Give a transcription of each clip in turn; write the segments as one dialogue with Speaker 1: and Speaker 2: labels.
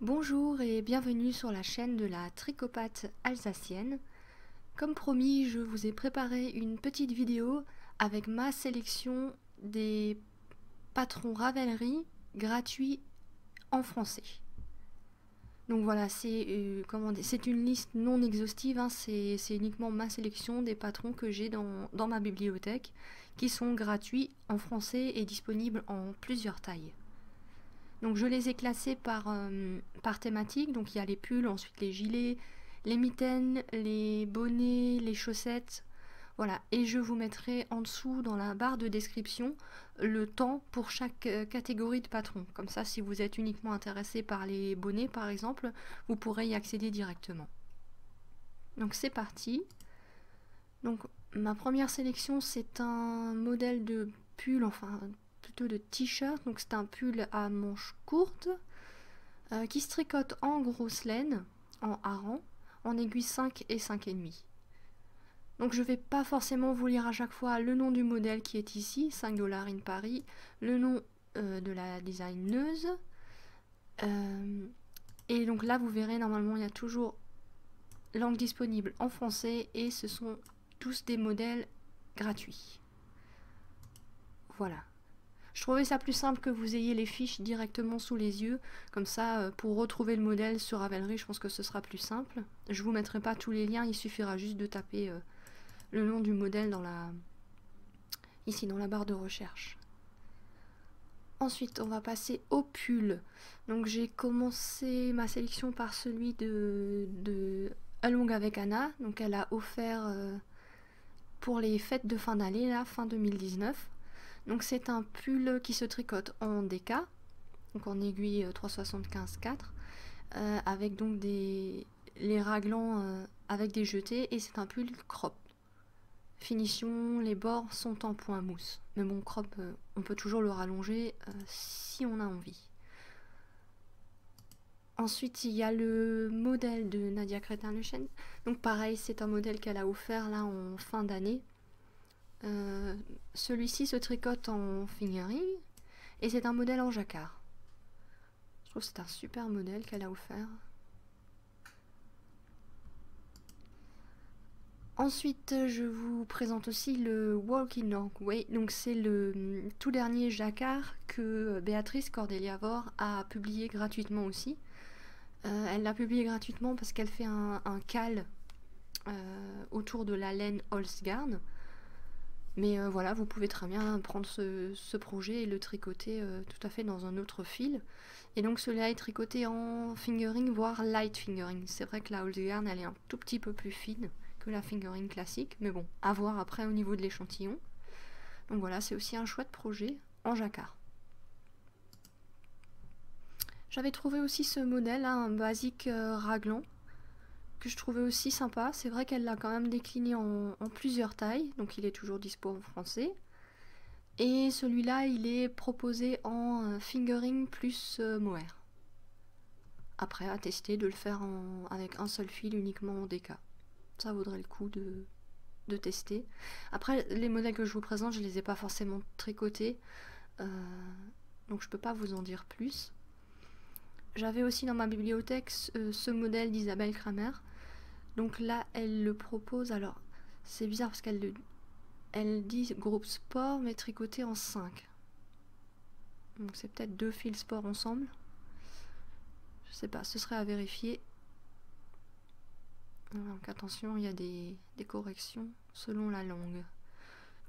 Speaker 1: Bonjour et bienvenue sur la chaîne de la tricopathe alsacienne. Comme promis, je vous ai préparé une petite vidéo avec ma sélection des patrons Ravelry gratuits en français. Donc voilà, c'est une liste non exhaustive, hein, c'est uniquement ma sélection des patrons que j'ai dans ma bibliothèque qui sont gratuits en français et disponibles en plusieurs tailles. Donc je les ai classés par thématique, donc il y a les pulls, ensuite les gilets, les mitaines, les bonnets, les chaussettes, voilà. Et je vous mettrai en dessous dans la barre de description le temps pour chaque catégorie de patron. Comme ça, si vous êtes uniquement intéressé par les bonnets par exemple, vous pourrez y accéder directement. Donc c'est parti. Donc ma première sélection, c'est un modèle de pull, enfin plutôt de t-shirt, donc c'est un pull à manches courtes qui se tricote en grosse laine, en hareng, en aiguille 5 et 5,5. Donc je ne vais pas forcément vous lire à chaque fois le nom du modèle qui est ici, 5 $ in Paris, le nom de la designeuse, et donc là vous verrez normalement il y a toujours langue disponible en français et ce sont tous des modèles gratuits. Voilà. Je trouvais ça plus simple que vous ayez les fiches directement sous les yeux, comme ça pour retrouver le modèle sur Ravelry, je pense que ce sera plus simple. Je vous mettrai pas tous les liens, il suffira juste de taper le nom du modèle ici dans la barre de recherche. Ensuite, on va passer au pull. Donc j'ai commencé ma sélection par celui de Along avec Anna. Donc elle a offert pour les fêtes de fin d'année, là, fin 2019. Donc c'est un pull qui se tricote en DK, donc en aiguille 3,75/4, avec donc les raglans avec des jetés, et c'est un pull crop. Finition, les bords sont en point mousse. Mais bon, crop, on peut toujours le rallonger si on a envie. Ensuite, il y a le modèle de Nadia Crétin-Lechen. Donc pareil, c'est un modèle qu'elle a offert là en fin d'année. Celui-ci se tricote en fingering et c'est un modèle en jacquard. Je trouve que c'est un super modèle qu'elle a offert. Ensuite, je vous présente aussi le Walking Norway. Donc c'est le tout dernier jacquard que Béatrice Cordeliavor a publié gratuitement aussi. Elle l'a publié gratuitement parce qu'elle fait un cal autour de la laine Holzgarn. Mais voilà, vous pouvez très bien prendre ce projet et le tricoter tout à fait dans un autre fil. Et donc celui-là est tricoté en fingering, voire light fingering. C'est vrai que la Holzgarn, elle est un tout petit peu plus fine que la fingering classique. Mais bon, à voir après au niveau de l'échantillon. Donc voilà, c'est aussi un chouette projet en jacquard. J'avais trouvé aussi ce modèle, un basique raglan, que je trouvais aussi sympa. C'est vrai qu'elle l'a quand même décliné en plusieurs tailles, donc il est toujours dispo en français. Et celui-là, il est proposé en fingering plus mohair. Après, à tester de le faire avec un seul fil uniquement en DK. Ça vaudrait le coup de tester. Après, les modèles que je vous présente, je les ai pas forcément tricotés, donc je peux pas vous en dire plus. J'avais aussi dans ma bibliothèque ce modèle d'Isabelle Kramer. Donc là, elle le propose. Alors, c'est bizarre parce qu'elle dit groupe sport, mais tricoté en 5. Donc c'est peut-être 2 fils sport ensemble. Je sais pas, ce serait à vérifier. Donc attention, il y a des corrections selon la langue.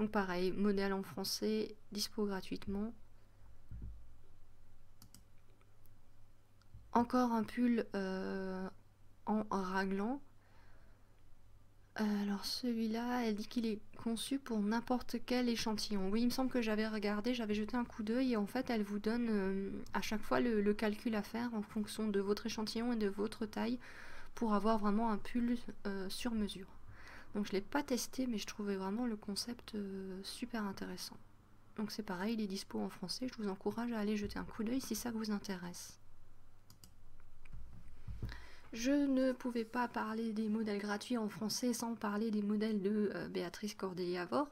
Speaker 1: Donc pareil, modèle en français, dispo gratuitement. Encore un pull en raglan. Alors celui-là, elle dit qu'il est conçu pour n'importe quel échantillon. Oui, il me semble que j'avais regardé, j'avais jeté un coup d'œil et en fait elle vous donne à chaque fois le calcul à faire en fonction de votre échantillon et de votre taille pour avoir vraiment un pull sur mesure. Donc je ne l'ai pas testé mais je trouvais vraiment le concept super intéressant. Donc c'est pareil, il est dispo en français, je vous encourage à aller jeter un coup d'œil si ça vous intéresse. Je ne pouvais pas parler des modèles gratuits en français sans parler des modèles de Béatrice Cordeliavor,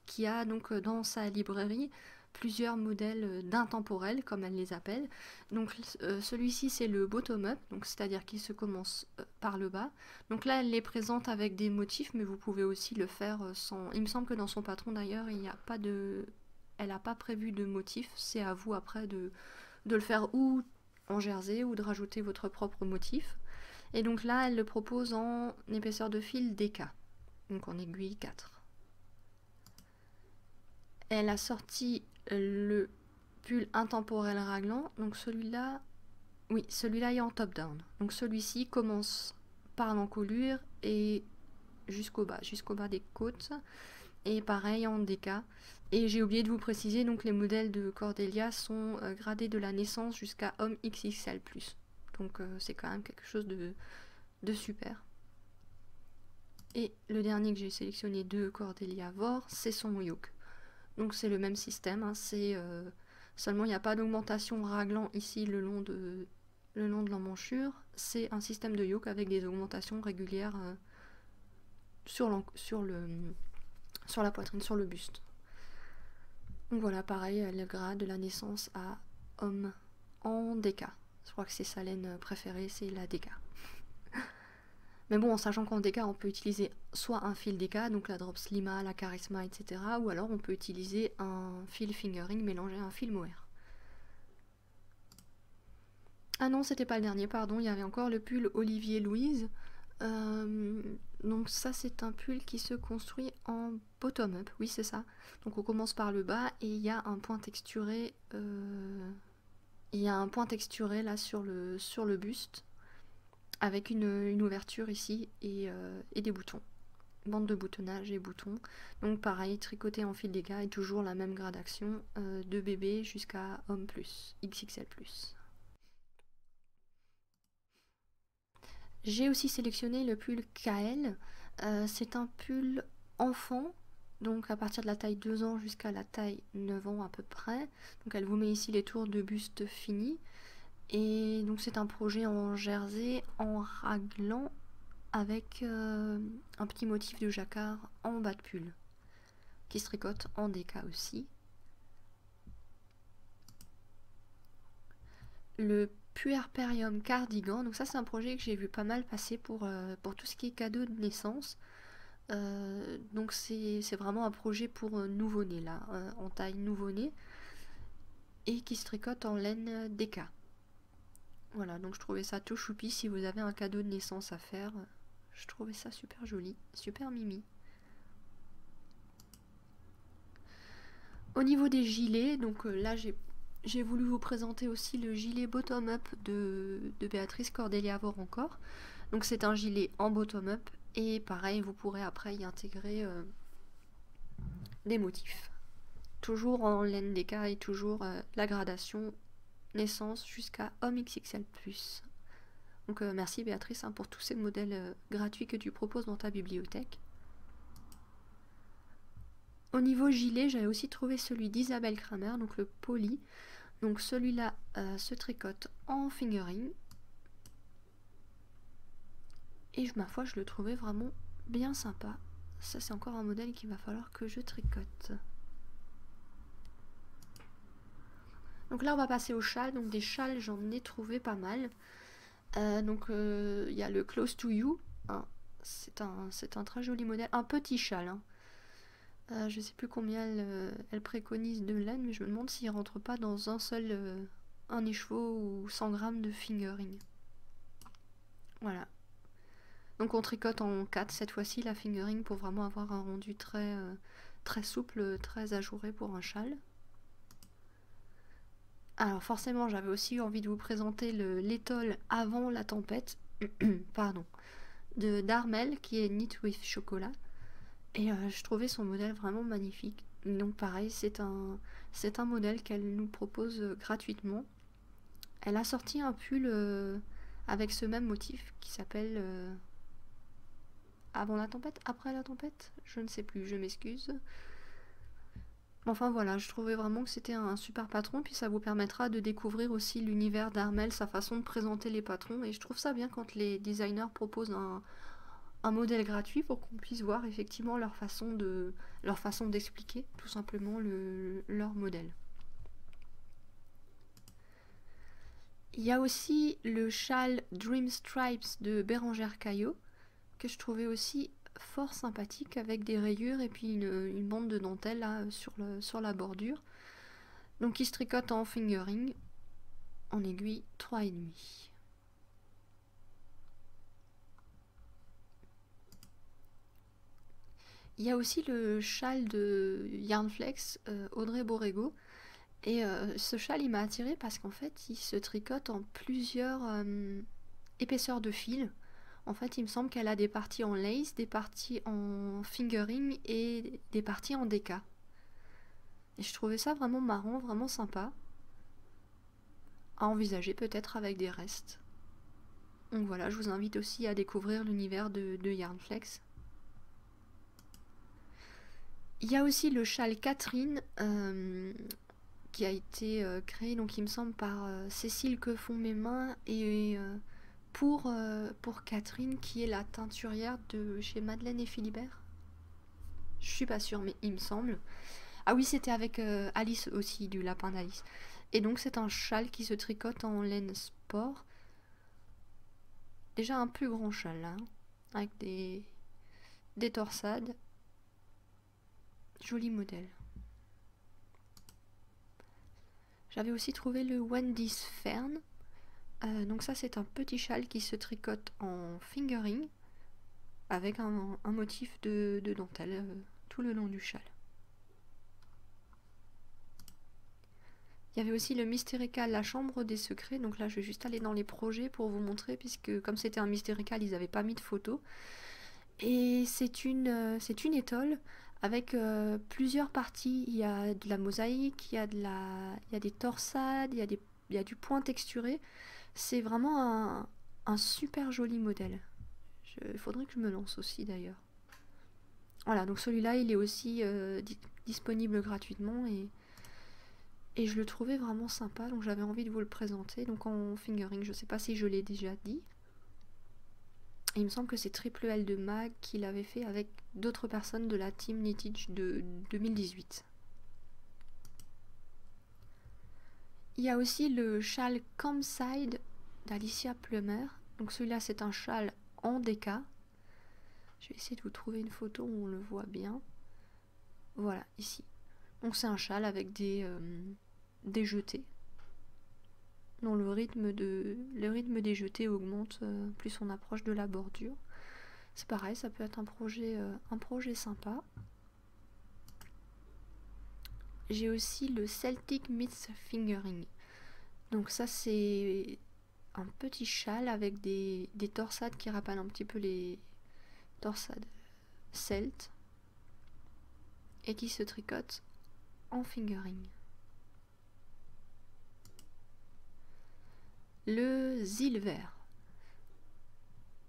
Speaker 1: qui a donc dans sa librairie plusieurs modèles d'intemporels, comme elle les appelle. Donc celui-ci c'est le bottom-up, donc c'est-à-dire qu'il se commence par le bas. Donc là elle les présente avec des motifs, mais vous pouvez aussi le faire sans... Il me semble que dans son patron d'ailleurs, il n'y a pas de... Elle n'a pas prévu de motif, c'est à vous après de le faire ou en jersey ou de rajouter votre propre motif. Et donc là elle le propose en épaisseur de fil DK, donc en aiguille 4. Elle a sorti le pull intemporel raglan, donc celui-là, oui, celui-là est en top-down. Donc celui-ci commence par l'encolure et jusqu'au bas des côtes, et pareil en DK. Et j'ai oublié de vous préciser, donc les modèles de Cordelia sont gradés de la naissance jusqu'à homme XXL+. Donc c'est quand même quelque chose de super. Et le dernier que j'ai sélectionné de Cordelia Vor, c'est son yoke. Donc c'est le même système, hein, c'est seulement il n'y a pas d'augmentation raglan ici le long de l'emmanchure, c'est un système de yoke avec des augmentations régulières sur la poitrine, sur le buste. Donc voilà, pareil, elle grade de la naissance à homme en DK. Je crois que c'est sa laine préférée, c'est la DK. Mais bon, en sachant qu'en DK, on peut utiliser soit un fil DK, donc la Drops Lima, la Charisma, etc. Ou alors on peut utiliser un fil fingering mélangé à un fil mohair. Ah non, c'était pas le dernier, pardon, il y avait encore le pull Olivier Louise. Donc ça, c'est un pull qui se construit en bottom-up, oui c'est ça. Donc on commence par le bas et il y a un point texturé, là sur le buste, avec une ouverture ici et des boutons. Bande de boutonnage et boutons. Donc pareil, tricoté en fil DK et toujours la même gradation de bébé jusqu'à homme plus, XXL+. J'ai aussi sélectionné le pull KL. C'est un pull enfant, donc à partir de la taille 2 ans jusqu'à la taille 9 ans à peu près. Donc elle vous met ici les tours de buste finis. Et donc c'est un projet en jersey, en raglan, avec un petit motif de jacquard en bas de pull, qui se tricote en DK aussi. Le Puerperium cardigan, donc ça c'est un projet que j'ai vu pas mal passer pour tout ce qui est cadeau de naissance. Donc c'est vraiment un projet pour nouveau-né là, en taille nouveau-né, et qui se tricote en laine DK. Voilà, donc je trouvais ça tout choupi si vous avez un cadeau de naissance à faire. Je trouvais ça super joli, super mimi. Au niveau des gilets, donc là j'ai voulu vous présenter aussi le gilet bottom-up de Béatrice Cordelia Vor encore. Donc c'est un gilet en bottom-up et pareil, vous pourrez après y intégrer des motifs. Toujours en laine DK et toujours la gradation naissance jusqu'à homme XXL+. Donc merci Béatrice hein, pour tous ces modèles gratuits que tu proposes dans ta bibliothèque. Au niveau gilet, j'avais aussi trouvé celui d'Isabelle Kramer, donc le poly. Donc celui-là se tricote en fingering. Et ma foi, je le trouvais vraiment bien sympa. Ça, c'est encore un modèle qu'il va falloir que je tricote. Donc là, on va passer aux châles. Donc des châles, j'en ai trouvé pas mal. Donc il y a le Close to You. Hein. C'est un très joli modèle. Un petit châle. Hein. Je sais plus combien elle préconise de laine, mais je me demande s'il rentre pas dans un écheveau ou 100 grammes de fingering. Voilà. Donc on tricote en 4 cette fois-ci la fingering pour vraiment avoir un rendu très souple, très ajouré pour un châle. Alors forcément j'avais aussi envie de vous présenter l'étole avant la tempête, pardon, de d'Armel qui est Knit with Chocolat. Et je trouvais son modèle vraiment magnifique. Donc pareil, c'est un modèle qu'elle nous propose gratuitement. Elle a sorti un pull avec ce même motif qui s'appelle Avant la tempête, après la tempête, je ne sais plus, je m'excuse. Enfin voilà, je trouvais vraiment que c'était un super patron, puis ça vous permettra de découvrir aussi l'univers d'Armel, sa façon de présenter les patrons, et je trouve ça bien quand les designers proposent un modèle gratuit pour qu'on puisse voir effectivement leur façon d'expliquer tout simplement leur modèle. Il y a aussi le châle Dream Stripes de Bérangère Caillot, que je trouvais aussi fort sympathique, avec des rayures et puis une bande de dentelle là, sur la bordure. Donc qui se tricote en fingering, en aiguille 3,5. Il y a aussi le châle de Yarnflex, Audrey Borrego. Et ce châle, il m'a attiré parce qu'en fait, il se tricote en plusieurs épaisseurs de fil. En fait, il me semble qu'elle a des parties en lace, des parties en fingering et des parties en déca. Et je trouvais ça vraiment marrant, vraiment sympa. À envisager peut-être avec des restes. Donc voilà, je vous invite aussi à découvrir l'univers de Yarnflex. Il y a aussi le châle Catherine, qui a été créé, donc il me semble, par Cécile Que Font Mes Mains, et pour Catherine, qui est la teinturière de chez Madeleine et Philibert. Je suis pas sûre, mais il me semble. Ah oui, c'était avec Alice aussi, du lapin d'Alice. Et donc c'est un châle qui se tricote en laine sport. Déjà un plus grand châle là, avec des torsades. Joli modèle. J'avais aussi trouvé le Wendy's Fern. Donc ça c'est un petit châle qui se tricote en fingering avec un motif de dentelle tout le long du châle. Il y avait aussi le Mystérical, la chambre des secrets. Donc là je vais juste aller dans les projets pour vous montrer, puisque comme c'était un Mystérical, ils n'avaient pas mis de photos. Et c'est une étole avec plusieurs parties. Il y a de la mosaïque, il y a des torsades, il y a du point texturé. C'est vraiment un super joli modèle. Il faudrait que je me lance aussi d'ailleurs. Voilà, donc celui-là il est aussi disponible gratuitement, et je le trouvais vraiment sympa, donc j'avais envie de vous le présenter. Donc en fingering, je sais pas si je l'ai déjà dit. Et il me semble que c'est Triple L de Mag qui l'avait fait avec d'autres personnes de la team Knittage de 2018. Il y a aussi le châle Campside d'Alicia Plummer. Donc celui-là c'est un châle en déca. Je vais essayer de vous trouver une photo où on le voit bien. Voilà, ici. Donc c'est un châle avec des jetés. dont le rythme des jetés augmente plus on approche de la bordure. C'est pareil, ça peut être un projet sympa. J'ai aussi le Celtic Myths Fingering. Donc ça c'est un petit châle avec des torsades qui rappellent un petit peu les torsades celtes et qui se tricotent en fingering. Le Zilver.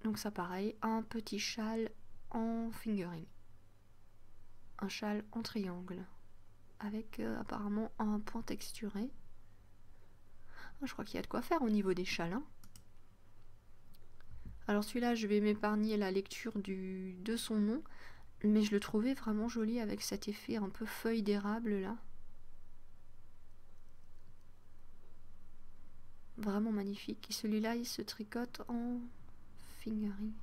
Speaker 1: Donc ça pareil, un petit châle en fingering. Un châle en triangle. Avec apparemment un point texturé. Je crois qu'il y a de quoi faire au niveau des châles. Hein. Alors celui-là, je vais m'épargner la lecture de son nom. Mais je le trouvais vraiment joli avec cet effet un peu feuille d'érable là. Vraiment magnifique. Et celui-là, il se tricote en fingering.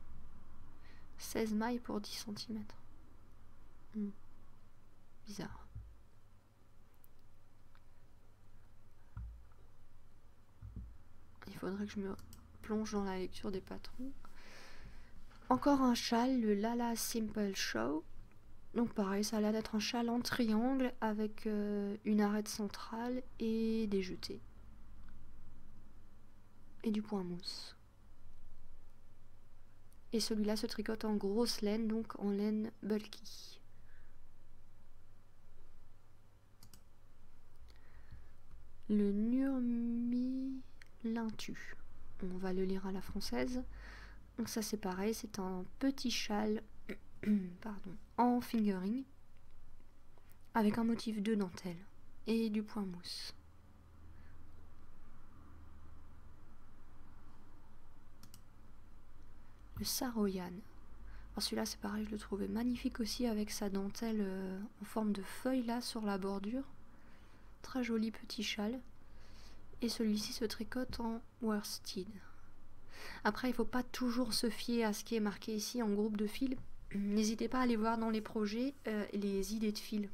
Speaker 1: 16 mailles pour 10 cm. Bizarre. Il faudrait que je me plonge dans la lecture des patrons. Encore un châle, le Lala Simple Show. Donc pareil, ça a l'air d'être un châle en triangle avec une arête centrale et des jetés. Et du point mousse. Et celui-là se tricote en grosse laine, donc en laine bulky. Le Nurmilintu. On va le lire à la française. Donc ça c'est pareil, c'est un petit châle pardon, en fingering avec un motif de dentelle et du point mousse. Le Saroyan. Alors celui-là c'est pareil, je le trouvais magnifique aussi avec sa dentelle en forme de feuille là sur la bordure. Très joli petit châle. Et celui-ci se tricote en worsted. Après, il ne faut pas toujours se fier à ce qui est marqué ici en groupe de fil. N'hésitez pas à aller voir dans les projets les idées de fil.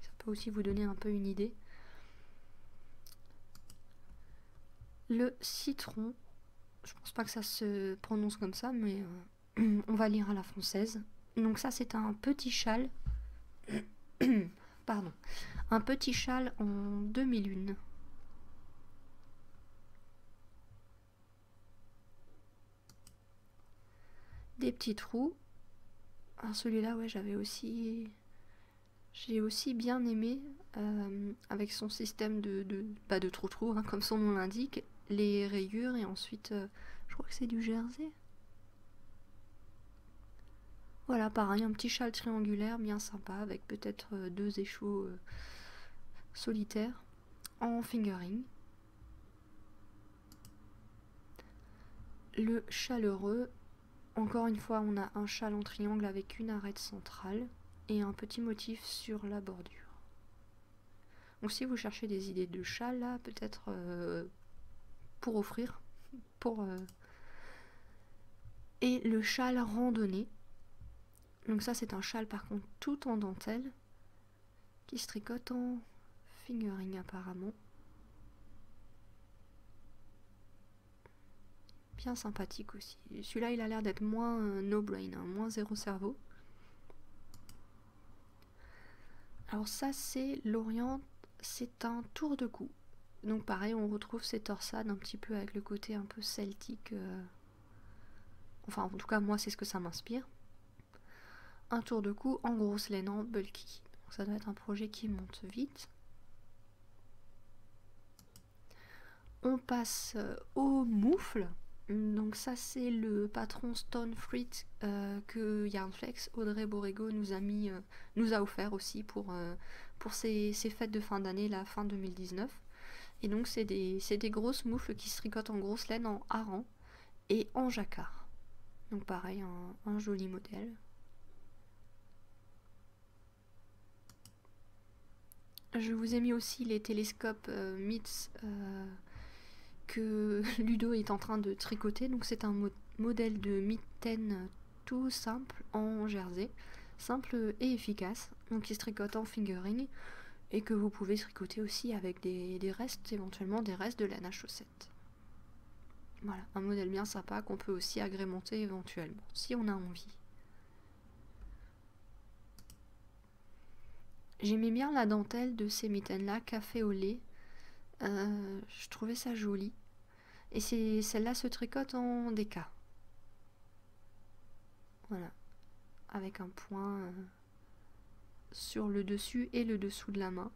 Speaker 1: Ça peut aussi vous donner un peu une idée. Le citron, je pense pas que ça se prononce comme ça, mais on va lire à la française. Donc ça, c'est un petit châle. Pardon. Un petit châle en 2001. Des petits trous. Alors celui-là, ouais, j'ai aussi bien aimé, avec son système de trou-trou, hein, comme son nom l'indique, les rayures, et ensuite, je crois que c'est du jersey. Voilà, pareil, un petit châle triangulaire bien sympa, avec peut-être 2 échos solitaires en fingering. Le chaleureux, encore une fois, on a un châle en triangle avec une arête centrale et un petit motif sur la bordure. Donc si vous cherchez des idées de châle, là, peut-être pour offrir, et le châle randonnée. Donc ça, c'est un châle par contre tout en dentelle qui se tricote en fingering apparemment. Bien sympathique aussi. Celui-là, il a l'air d'être moins no brain, hein, moins zéro cerveau. Alors ça, c'est l'Orient, c'est un tour de cou. Donc pareil, on retrouve ces torsades un petit peu avec le côté un peu celtique. Enfin, en tout cas, moi, c'est ce que ça m'inspire. Un tour de cou en grosse laine en bulky. Donc ça doit être un projet qui monte vite. On passe au moufle. Donc ça, c'est le patron Stone Fruit que Yarnflex, Audrey Borrego, nous a offert aussi pour ses fêtes de fin d'année, la fin 2019. Et donc c'est des grosses moufles qui se tricotent en grosse laine en hareng et en jacquard. Donc pareil, un joli modèle. Je vous ai mis aussi les télescopes MITS que Ludo est en train de tricoter. Donc c'est un modèle de mitaine tout simple en jersey, simple et efficace, donc il se tricote en fingering et que vous pouvez tricoter aussi avec des restes, éventuellement des restes de laine à chaussettes. Voilà, un modèle bien sympa qu'on peut aussi agrémenter éventuellement si on a envie. J'aimais bien la dentelle de ces mitaines là, café au lait. Je trouvais ça joli. Et celle-là se tricote en DK. Voilà. Avec un point sur le dessus et le dessous de la main.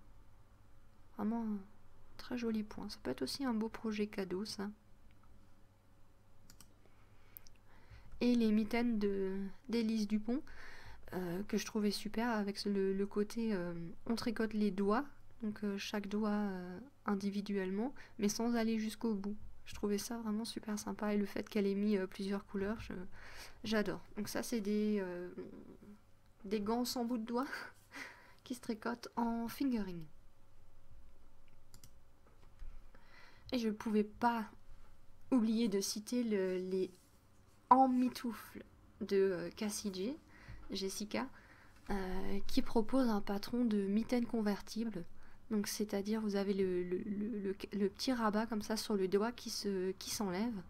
Speaker 1: Vraiment un très joli point. Ça peut être aussi un beau projet cadeau, ça. Et les mitaines d'Élise Dupont, que je trouvais super, avec le côté on tricote les doigts, donc chaque doigt individuellement, mais sans aller jusqu'au bout. Je trouvais ça vraiment super sympa, et le fait qu'elle ait mis plusieurs couleurs, j'adore. Donc ça, c'est des gants sans bout de doigts qui se tricotent en fingering. Et je ne pouvais pas oublier de citer les emmitoufles de Cassie J, Jessica, qui propose un patron de mitaine convertible. Donc c'est-à-dire vous avez le petit rabat comme ça sur le doigt qui s'enlève.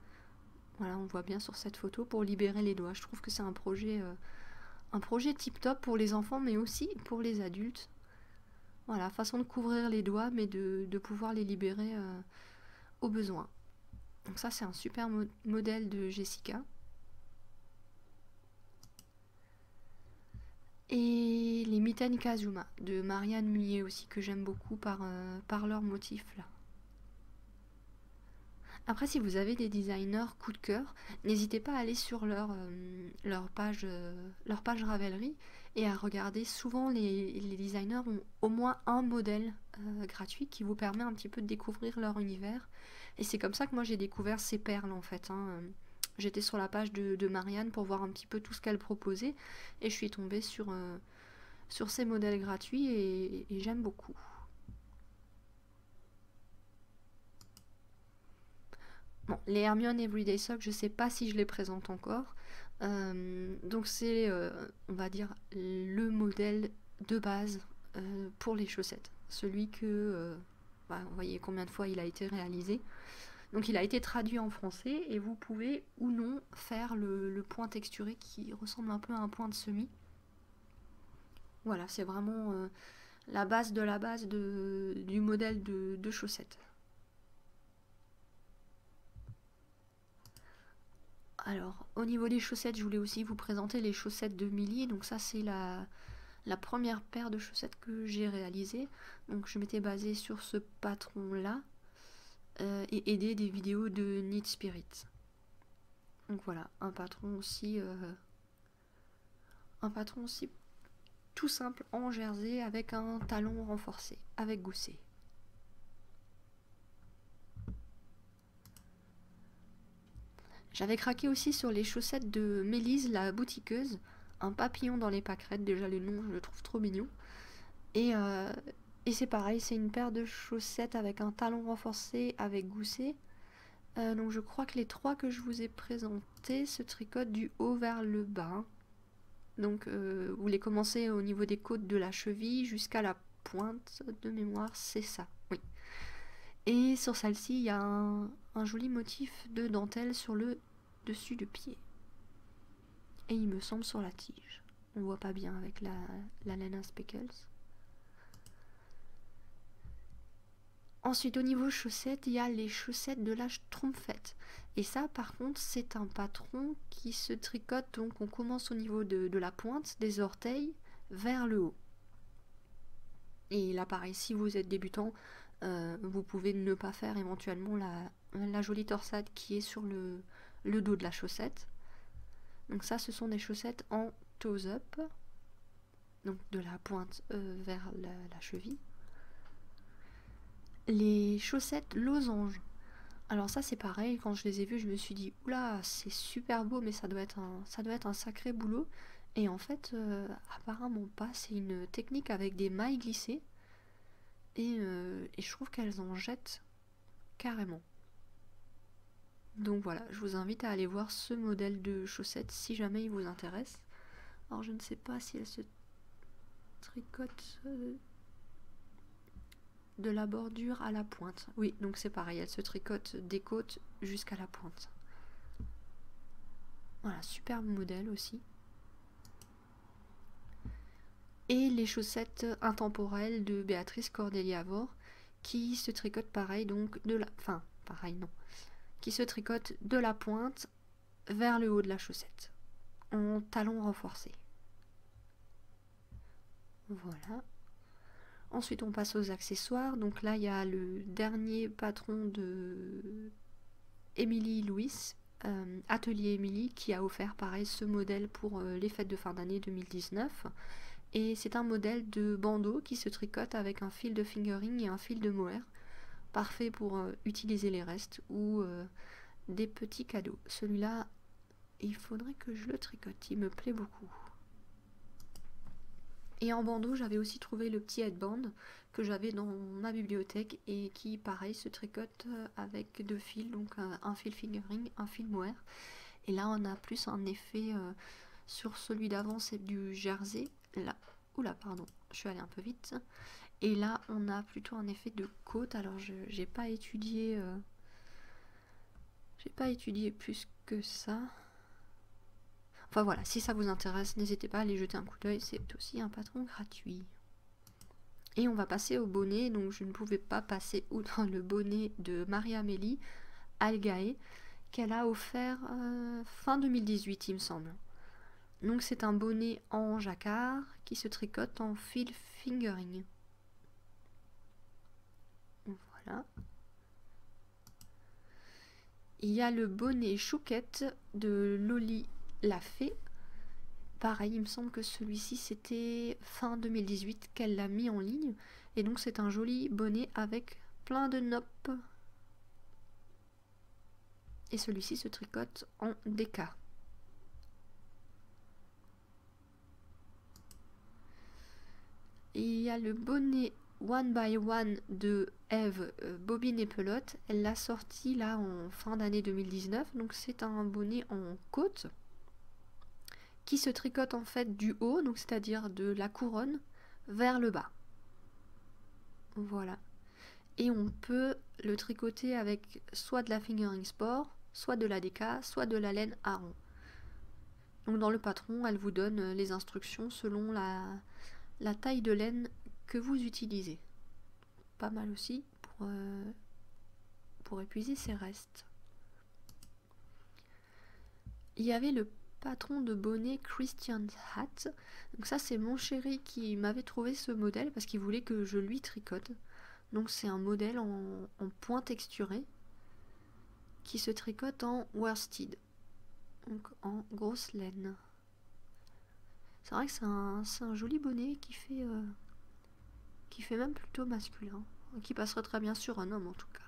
Speaker 1: Voilà, on voit bien sur cette photo, pour libérer les doigts. Je trouve que c'est un projet tip top pour les enfants, mais aussi pour les adultes. Voilà, façon de couvrir les doigts, mais de pouvoir les libérer au besoin. Donc ça, c'est un super modèle de Jessica. Et les mitaines Kazuma de Marianne Mullier aussi, que j'aime beaucoup par leur motif là. Après, si vous avez des designers coup de cœur, n'hésitez pas à aller sur leur page Ravelry et à regarder. Souvent, les designers ont au moins un modèle gratuit qui vous permet un petit peu de découvrir leur univers. Et c'est comme ça que moi j'ai découvert ces perles en fait. J'étais sur la page de Marianne pour voir un petit peu tout ce qu'elle proposait, et je suis tombée sur ces modèles gratuits, et j'aime beaucoup. Bon, les Hermione Everyday Socks, je sais pas si je les présente encore. Donc c'est, on va dire, le modèle de base pour les chaussettes. Celui que, vous voyez combien de fois il a été réalisé. Donc il a été traduit en français et vous pouvez ou non faire le point texturé qui ressemble un peu à un point de semis. Voilà, c'est vraiment la base de la base du modèle de chaussettes. Alors, au niveau des chaussettes, je voulais aussi vous présenter les chaussettes de Millie. Donc ça, c'est la première paire de chaussettes que j'ai réalisée. Donc je m'étais basée sur ce patron-là et aidé des vidéos de Knit Spirit. Donc voilà, un patron aussi tout simple en jersey avec un talon renforcé, avec gousset. J'avais craqué aussi sur les chaussettes de Mélise, la boutiqueuse. Un papillon dans les pâquerettes, déjà le nom, je le trouve trop mignon. Et c'est pareil, c'est une paire de chaussettes avec un talon renforcé avec gousset. Donc je crois que les trois que je vous ai présentés se tricotent du haut vers le bas. Donc vous les commencez au niveau des côtes de la cheville jusqu'à la pointe de mémoire, c'est ça, oui. Et sur celle-ci, il y a un joli motif de dentelle sur le dessus de pied. Et il me semble sur la tige. On voit pas bien avec la laine à speckles. Ensuite, au niveau chaussettes, il y a les chaussettes de la Schtroumpfette. Et ça, par contre, c'est un patron qui se tricote. Donc, on commence au niveau de la pointe, des orteils, vers le haut. Et là, pareil, si vous êtes débutant, vous pouvez ne pas faire éventuellement la jolie torsade qui est sur le dos de la chaussette. Donc ça, ce sont des chaussettes en toes up, donc de la pointe vers la cheville. Les chaussettes losanges. Alors ça, c'est pareil, quand je les ai vues, je me suis dit, oula, c'est super beau, mais ça doit être un sacré boulot. Et en fait, apparemment pas, c'est une technique avec des mailles glissées. Et je trouve qu'elles en jettent carrément. Donc voilà, je vous invite à aller voir ce modèle de chaussettes si jamais il vous intéresse. Alors je ne sais pas si elles se tricotent de la bordure à la pointe. Oui, donc c'est pareil, elles se tricotent des côtes jusqu'à la pointe. Voilà, superbe modèle aussi. Et les chaussettes intemporelles de Béatrice Cordelia-Vore qui se tricotent pareil, donc qui se tricotent de la pointe vers le haut de la chaussette en talon renforcé. Voilà. Ensuite, on passe aux accessoires. Donc là, il y a le dernier patron de Émilie Louis, Atelier Émilie, qui a offert pareil ce modèle pour les fêtes de fin d'année 2019. Et c'est un modèle de bandeau qui se tricote avec un fil de fingering et un fil de mohair. Parfait pour utiliser les restes ou des petits cadeaux. Celui-là, il faudrait que je le tricote, il me plaît beaucoup. Et en bandeau, j'avais aussi trouvé le petit headband que j'avais dans ma bibliothèque et qui, pareil, se tricote avec deux fils, donc un fil fingering, un fil mohair. Et là, on a plus un effet sur celui d'avant, c'est du jersey. Là, oula, pardon, je suis allée un peu vite. Et là, on a plutôt un effet de côte. Alors, j'ai pas étudié plus que ça. Enfin voilà, si ça vous intéresse, n'hésitez pas à aller jeter un coup d'œil, c'est aussi un patron gratuit. Et on va passer au bonnet, donc je ne pouvais pas passer outre le bonnet de Marie-Amélie Algae, qu'elle a offert fin 2018, il me semble. Donc c'est un bonnet en jacquard qui se tricote en fil fingering. Voilà. Il y a le bonnet chouquette de Loli la Fée. Pareil, il me semble que celui-ci c'était fin 2018 qu'elle l'a mis en ligne. Et donc c'est un joli bonnet avec plein de noppes. Et celui-ci se tricote en DK. Il y a le bonnet One by One de Eve Bobine et Pelote. Elle l'a sorti là en fin d'année 2019. Donc c'est un bonnet en côte qui se tricote en fait du haut, donc c'est-à-dire de la couronne vers le bas. Voilà. Et on peut le tricoter avec soit de la fingering sport, soit de la DK, soit de la laine Aran. Donc dans le patron, elle vous donne les instructions selon la taille de laine que vous utilisez. Pas mal aussi pour épuiser ses restes. Il y avait le patron de bonnet Christian's Hat. Donc ça c'est mon chéri qui m'avait trouvé ce modèle parce qu'il voulait que je lui tricote. Donc c'est un modèle en point texturé qui se tricote en worsted, donc en grosse laine. C'est vrai que c'est un joli bonnet qui fait même plutôt masculin, qui passerait très bien sur un homme en tout cas.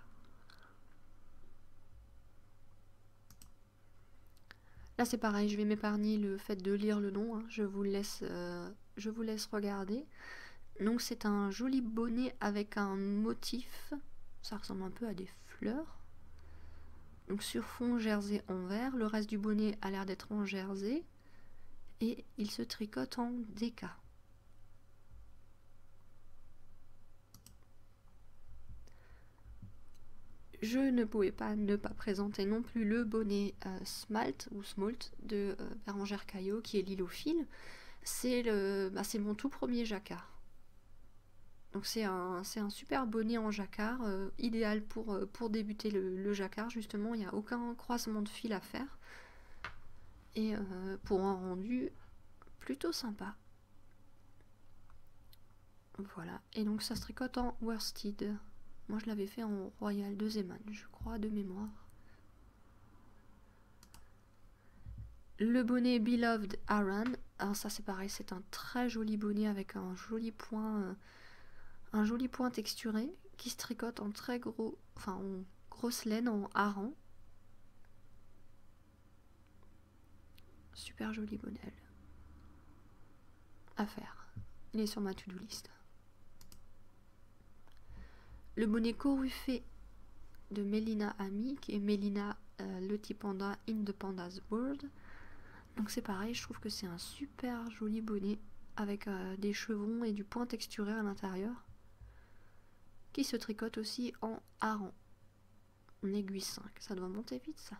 Speaker 1: Là c'est pareil, je vais m'épargner le fait de lire le nom, hein. Je vous laisse regarder. Donc c'est un joli bonnet avec un motif, ça ressemble un peu à des fleurs. Donc sur fond jersey en vert, le reste du bonnet a l'air d'être en jersey et il se tricote en DK. Je ne pouvais pas ne pas présenter non plus le bonnet Smalt ou Smalt de Bérangère Caillot qui est lilofile. C'est mon tout premier jacquard. Donc c'est un super bonnet en jacquard, idéal pour débuter le jacquard justement, il n'y a aucun croisement de fil à faire. Et pour un rendu plutôt sympa. Voilà, et donc ça se tricote en worsted. Moi je l'avais fait en Royal de Zeman, je crois, de mémoire. Le bonnet Beloved Aran, alors ça c'est pareil, c'est un très joli bonnet avec un joli point texturé qui se tricote en en grosse laine en hareng. Super joli bonnet à faire. Il est sur ma to-do list. Le bonnet Coruffé de Mélina Ami, qui est Mélina le petit panda in the panda's world. Donc c'est pareil, je trouve que c'est un super joli bonnet avec des chevrons et du point texturé à l'intérieur, qui se tricote aussi en hareng, en aiguille 5. Ça doit monter vite ça.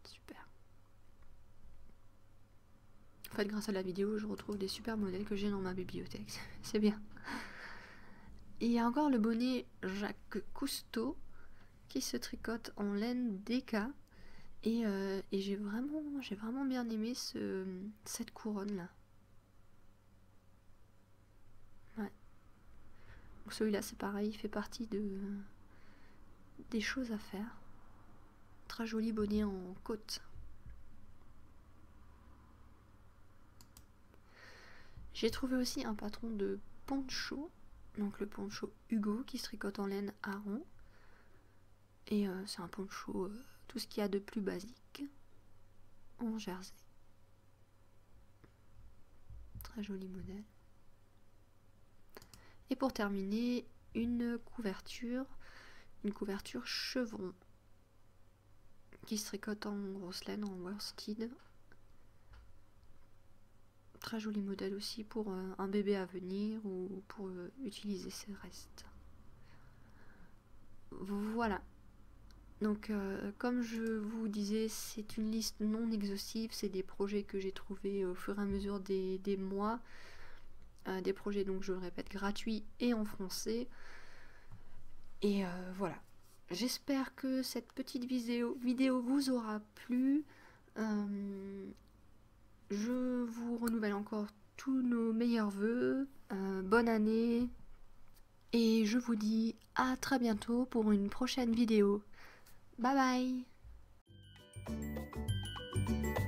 Speaker 1: Super. En fait, grâce à la vidéo, je retrouve des super modèles que j'ai dans ma bibliothèque. C'est bien. Et il y a encore le bonnet Jacques Cousteau qui se tricote en laine DK. Et j'ai vraiment bien aimé cette couronne là. Ouais. Donc celui-là c'est pareil, il fait partie des choses à faire. Très joli bonnet en côte. J'ai trouvé aussi un patron de poncho, donc le poncho Hugo qui se tricote en laine hareng. Et c'est un poncho, tout ce qu'il y a de plus basique, en jersey. Très joli modèle. Et pour terminer, une couverture chevron qui se tricote en grosse laine, en worsted. Très joli modèle aussi pour un bébé à venir ou pour utiliser ses restes. Voilà. Donc comme je vous disais, c'est une liste non exhaustive, c'est des projets que j'ai trouvés au fur et à mesure des mois, des projets donc je le répète gratuits et en français. Et voilà, j'espère que cette petite vidéo vous aura plu. Je vous renouvelle encore tous nos meilleurs vœux, bonne année, et je vous dis à très bientôt pour une prochaine vidéo. Bye bye.